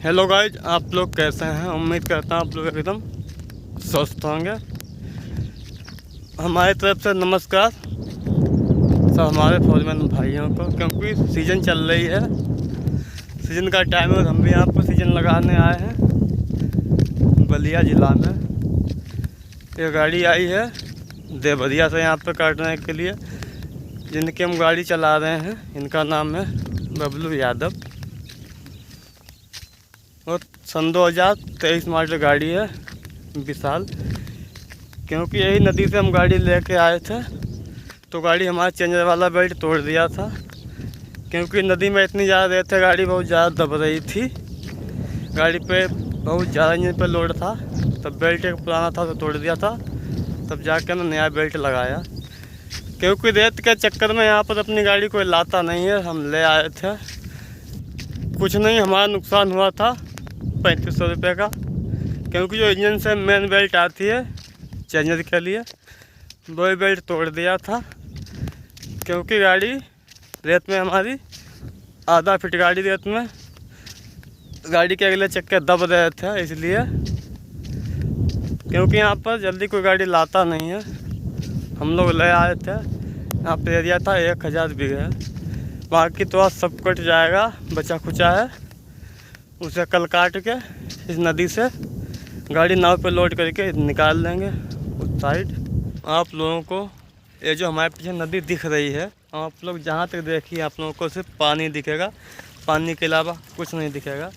Hello guys, आप लोग कैसे हैं। उम्मीद करता हूँ आप लोग एकदम स्वस्थ होंगे। हमारी तरफ से नमस्कार सब हमारे फौजमैन भाइयों को, क्योंकि सीज़न चल रही है, सीज़न का टाइम है और हम भी यहाँ पर सीज़न लगाने आए हैं बलिया ज़िला में। ये गाड़ी आई है देवरिया से यहाँ पर काटने के लिए। जिनकी हम गाड़ी चला रहे हैं इनका नाम है बबलू यादव और सन 2023 मॉडल गाड़ी है विशाल। क्योंकि यही नदी से हम गाड़ी लेके आए थे तो गाड़ी हमारा चेंजर वाला बेल्ट तोड़ दिया था। क्योंकि नदी में इतनी ज़्यादा रेत है, गाड़ी बहुत ज़्यादा दब रही थी, गाड़ी पे बहुत ज़्यादा इंजन पे लोड था। तब बेल्ट एक पुराना था तो तोड़ दिया था, तब जाके हमने नया बेल्ट लगाया। क्योंकि रेत के चक्कर में यहाँ पर अपनी गाड़ी कोई लाता नहीं है, हम ले आए थे। कुछ नहीं, हमारा नुकसान हुआ था 3500 रुपये का। क्योंकि जो इंजन से मेन बेल्ट आती है चेंजर के लिए, वो बेल्ट तोड़ दिया था। क्योंकि गाड़ी रेत में हमारी आधा फिट गाड़ी रेत में, गाड़ी के अगले चक्के दब रहे थे इसलिए। क्योंकि यहाँ पर जल्दी कोई गाड़ी लाता नहीं है, हम लोग ले आए थे। यहाँ पर एरिया था 1000 बीघे, बाकी तो आज सब कट जाएगा, बचा खुचा है। उसे कल काट के इस नदी से गाड़ी नाव पे लोड करके निकाल लेंगे उस साइड। आप लोगों को ये जो हमारे पीछे नदी दिख रही है, आप लोग जहाँ तक देखिए आप लोगों को सिर्फ पानी दिखेगा, पानी के अलावा कुछ नहीं दिखेगा।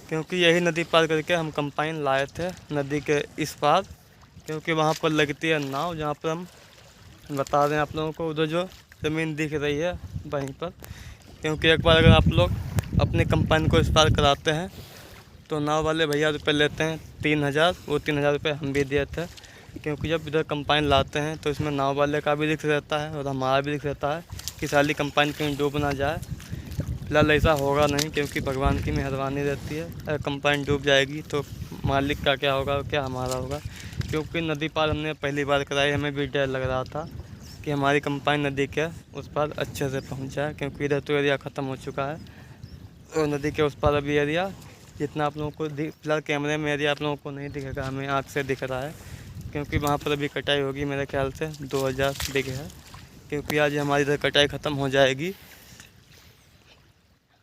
क्योंकि यही नदी पार करके हम कंपाइन लाए थे नदी के इस पार। क्योंकि वहाँ पर लगती है नाव, जहाँ पर हम बता दें आप लोगों को, उधर जो ज़मीन दिख रही है वहीं पर। क्योंकि एक बार अगर आप लोग अपने कंपाइन को इस पार कराते हैं तो नाव वाले भैया रुपये लेते हैं 3000, वो 3000 रुपये हम भी दिए थे। क्योंकि जब इधर कंपाइन लाते हैं तो इसमें नाव वाले का भी रिस्क रहता है और हमारा भी रिस्क रहता है कि साली कंपाइन कहीं डूब ना जाए। फिलहाल ऐसा होगा नहीं, क्योंकि भगवान की मेहरबानी रहती है। अगर कंपाइन डूब जाएगी तो मालिक का क्या होगा, क्या हमारा होगा। क्योंकि नदी पार हमने पहली बार कराई, हमें भी डर लग रहा था कि हमारी कंपाइन नदी के उस पार अच्छे से पहुँच जाए। क्योंकि इधर तो एरिया ख़त्म हो चुका है और नदी के उस पार अभी एरिया जितना आप लोगों को फिलहाल कैमरे में एरिया आप लोगों को नहीं दिखेगा, हमें आँख से दिख रहा है। क्योंकि वहाँ पर अभी कटाई होगी मेरे ख्याल से 2000 बीघे है। क्योंकि आज हमारी इधर कटाई ख़त्म हो जाएगी,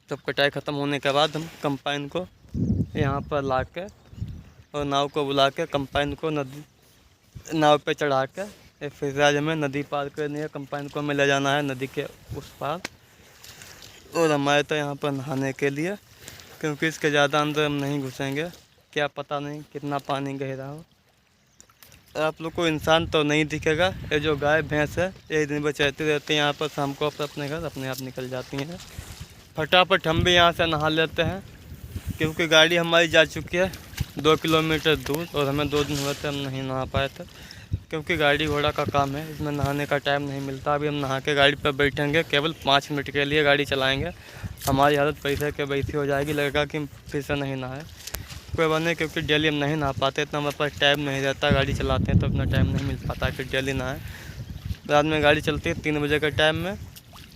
तब कटाई ख़त्म होने के बाद हम कंपाइन को यहाँ पर ला के और नाव को बुला के कंपाइन को नदी नाव पे चढ़ा के फिर आज हमें नदी पार करनी है। कंपाइन को हमें ले जाना है नदी के उस पार। और हमारे तो यहाँ पर नहाने के लिए, क्योंकि इसके ज़्यादा अंदर हम नहीं घुसेंगे, क्या पता नहीं कितना पानी गहरा हो। आप लोग को इंसान तो नहीं दिखेगा, ये जो गाय भैंस है ये दिन भर चलती रहती है यहाँ पर, शाम को अपने घर अपने आप निकल जाती हैं। फटाफट हम भी यहाँ से नहा लेते हैं, क्योंकि गाड़ी हमारी जा चुकी है 2 किलोमीटर दूर और हमें 2 दिन हुए थे हम नहीं नहा पाए थे। क्योंकि गाड़ी घोड़ा का काम है, इसमें नहाने का टाइम नहीं मिलता। अभी हम नहा के गाड़ी पर बैठेंगे, केवल 5 मिनट के लिए गाड़ी चलाएंगे, हमारी हालत पैसे के वैसी हो जाएगी, लगेगा कि फिर से नहीं नहाए। कोई बात नहीं, क्योंकि डेली हम नहीं नहा पाते, इतना हमारे पास टाइम नहीं रहता। गाड़ी चलाते हैं तो इतना टाइम नहीं मिल पाता कि डेली नहाए। रात में गाड़ी चलती है 3 बजे के टाइम में,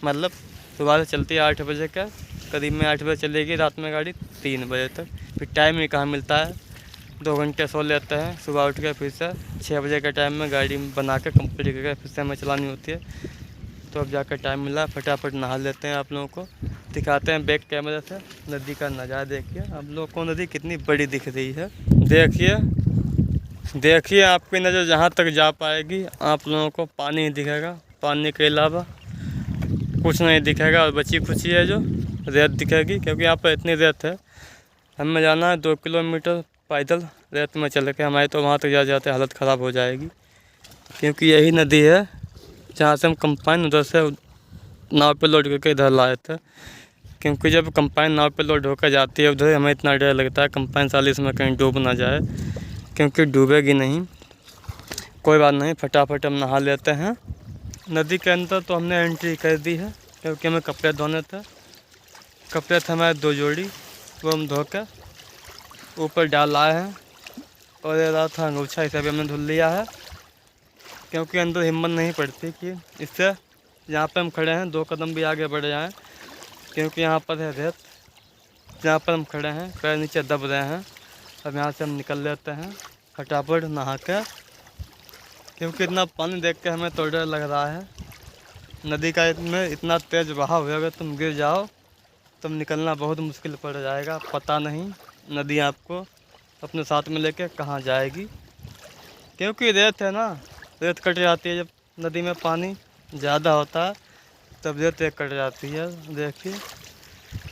मतलब सुबह से चलती है 8 बजे का करीब में, 8 बजे चलेगी रात में गाड़ी 3 बजे तक। फिर टाइम ही कहाँ मिलता है, 2 घंटे सो लेते हैं, सुबह उठ के फिर से 6 बजे के टाइम में गाड़ी बना के कंप्लीट करके फिर से हमें चलानी होती है। तो अब जाकर टाइम मिला, फटाफट नहा लेते हैं। आप लोगों को दिखाते हैं बैक कैमरे से नदी का नज़ारा। देखिए आप लोगों को नदी कितनी बड़ी दिख रही है। देखिए आपकी नज़र जहाँ तक जा पाएगी आप लोगों को पानी ही दिखेगा, पानी के अलावा कुछ नहीं दिखेगा। और बची खुची है जो रेत दिखेगी, क्योंकि यहाँ पर इतनी रेत है। हमें जाना है 2 किलोमीटर पैदल रेत में चल के, हमारी तो वहाँ तक जा जाते हालत ख़राब हो जाएगी। क्योंकि यही नदी है जहाँ से हम कंपाइन उधर से नाव पे लोड करके इधर लाए थे। क्योंकि जब कंपाइन नाव पे लोड होकर जाती है उधर, हमें इतना डर लगता है कंपाइन साली इसमें कहीं डूब ना जाए, क्योंकि डूबेगी नहीं। कोई बात नहीं, फटाफट हम नहा लेते हैं। नदी के अंदर तो हमने एंट्री कर दी है, क्योंकि हमें कपड़े धोने थे। कपड़े थे हमारे 2 जोड़ी, वो हम धो के ऊपर डाल लाए हैं। और ये रहा था अंगूछा, इसे भी हमने धुल लिया है। क्योंकि अंदर हिम्मत नहीं पड़ती कि इससे जहाँ पे हम खड़े हैं 2 कदम भी आगे बढ़ जाएं, क्योंकि यहाँ पर है रेत जहाँ पर हम खड़े हैं पैर नीचे दब रहे हैं। अब यहाँ से हम निकल लेते हैं फटाफट नहा कर, क्योंकि इतना पानी देख के हमें तो डर लग रहा है। नदी का में इतना तेज़ बहाव है, अगर तुम गिर जाओ तुम निकलना बहुत मुश्किल पड़ जाएगा। पता नहीं नदी आपको अपने साथ में लेके कहाँ जाएगी, क्योंकि रेत है ना, रेत कट जाती है। जब नदी में पानी ज़्यादा होता है तब रेत कट जाती है। देखिए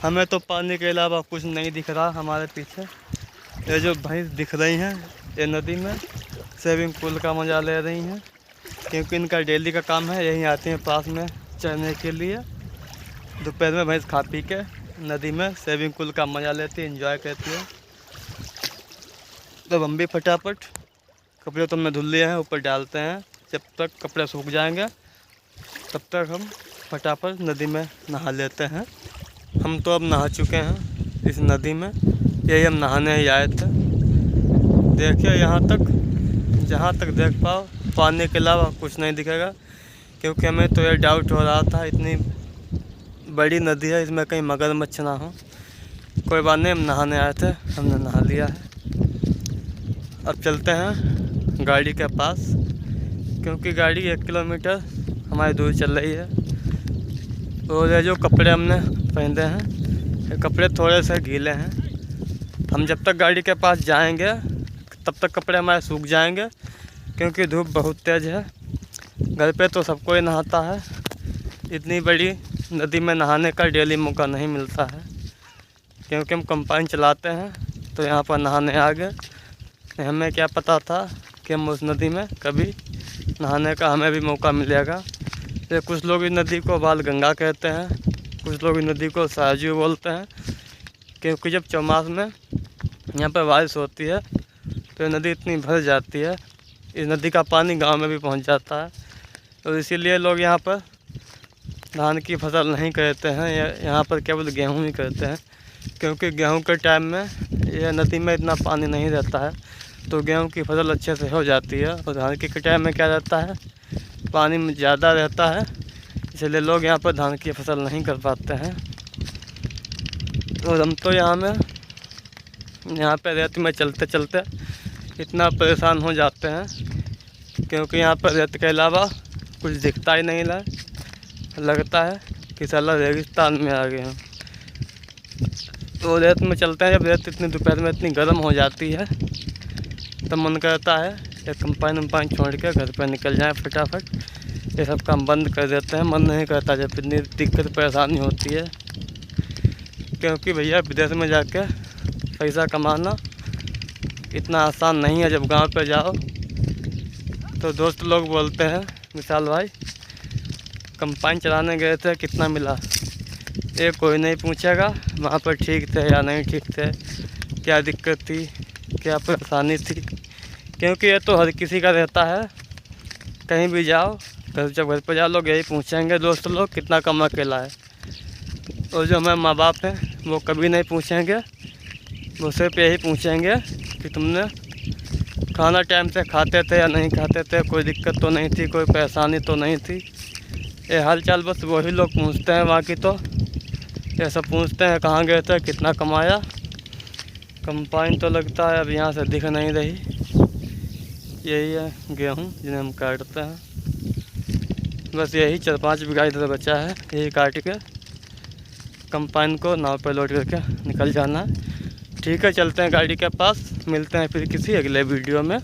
हमें तो पानी के अलावा कुछ नहीं दिख रहा हमारे पीछे। ये जो भैंस दिख रही हैं ये नदी में स्विमिंग पूल का मज़ा ले रही हैं, क्योंकि इनका डेली का काम है, यहीं आती हैं पास में चरने के लिए। दोपहर में भैंस खा पी के नदी में स्विमिंग पूल का मज़ा लेती है, एंजॉय करती है। तो हम भी फटाफट कपड़े तो हमने धुल लिए हैं, ऊपर डालते हैं। जब तक कपड़े सूख जाएंगे तब तक हम फटाफट नदी में नहा लेते हैं। हम तो अब नहा चुके हैं इस नदी में, यही हम नहाने ही आए थे। देखिए यहाँ तक, जहाँ तक देख पाओ पानी के अलावा कुछ नहीं दिखेगा, क्योंकि हमें तो ये डाउट हो रहा था इतनी बड़ी नदी है, इसमें कहीं मगरमच्छ ना हो। कोई बात नहीं, हम नहाने आए थे, हमने नहा लिया है। अब चलते हैं गाड़ी के पास, क्योंकि गाड़ी 1 किलोमीटर हमारी दूर चल रही है। और ये जो कपड़े हमने पहने हैं ये कपड़े थोड़े से गीले हैं। हम जब तक गाड़ी के पास जाएंगे तब तक कपड़े हमारे सूख जाएंगे, क्योंकि धूप बहुत तेज़ है। घर पे तो सबको ही नहाता है, इतनी बड़ी नदी में नहाने का डेली मौका नहीं मिलता है, क्योंकि हम कंपाइन चलाते हैं तो यहाँ पर नहाने आ गए। हमें क्या पता था कि हम उस नदी में कभी नहाने का हमें भी मौका मिलेगा। तो कुछ लोग इस नदी को बाल गंगा कहते हैं, कुछ लोग इस नदी को साजू बोलते हैं, क्योंकि जब चौमास में यहाँ पर बारिश होती है तो नदी इतनी भर जाती है, इस नदी का पानी गांव में भी पहुँच जाता है। और इसीलिए लोग यहाँ पर धान की फसल नहीं करते हैं, यहाँ पर केवल गेहूँ ही करते हैं, क्योंकि गेहूँ के टाइम में यह नदी में इतना पानी नहीं रहता है, तो गेहूँ की फसल अच्छे से हो जाती है। और धान की कटाई में क्या रहता है, पानी में ज़्यादा रहता है, इसलिए लोग यहाँ पर धान की फसल नहीं कर पाते हैं। और हम तो यहाँ पे रेत में चलते चलते इतना परेशान हो जाते हैं, क्योंकि यहाँ पर रेत के अलावा कुछ दिखता ही नहीं रहा, लगता है कि साला रेगिस्तान में आ गए हैं। तो रेत में चलते हैं, जब रेत इतनी दोपहर में इतनी गर्म हो जाती है तब मन करता है एक कंपाइन छोड़ के घर पर निकल जाए फटाफट। ये सब काम बंद कर देते हैं, मन नहीं करता जब इतनी दिक्कत परेशानी होती है, क्योंकि भैया विदेश में जाके पैसा कमाना इतना आसान नहीं है। जब गांव पे जाओ तो दोस्त लोग बोलते हैं, विशाल भाई कंपाइन चलाने गए थे कितना मिला, ये कोई नहीं पूछेगा वहाँ पर ठीक थे या नहीं ठीक थे, क्या दिक्कत थी, क्या परेशानी थी, क्योंकि ये तो हर किसी का रहता है। कहीं भी जाओ, जब घर पर जाओ लोग यही पूछेंगे दोस्त लोग कितना कमा के लाए। और जो हमारे माँ बाप हैं वो कभी नहीं पूछेंगे, वो सिर्फ यही पूछेंगे कि तुमने खाना टाइम से खाते थे या नहीं खाते थे, कोई दिक्कत तो नहीं थी, कोई परेशानी तो नहीं थी। ये हाल चाल बस वही लोग पूछते हैं, बाकी तो ये सब पूछते हैं कहाँ गए थे, कितना कमाया। कंपाइन तो लगता है अब यहाँ से दिख नहीं रही, यही है गेहूँ जिन्हें हम काटते हैं। बस यही 4-5 बीघा इधर बचा है, यही काट के कंपाइन को नाव पर लोड करके निकल जाना है। ठीक है, चलते हैं गाड़ी के पास, मिलते हैं फिर किसी अगले वीडियो में।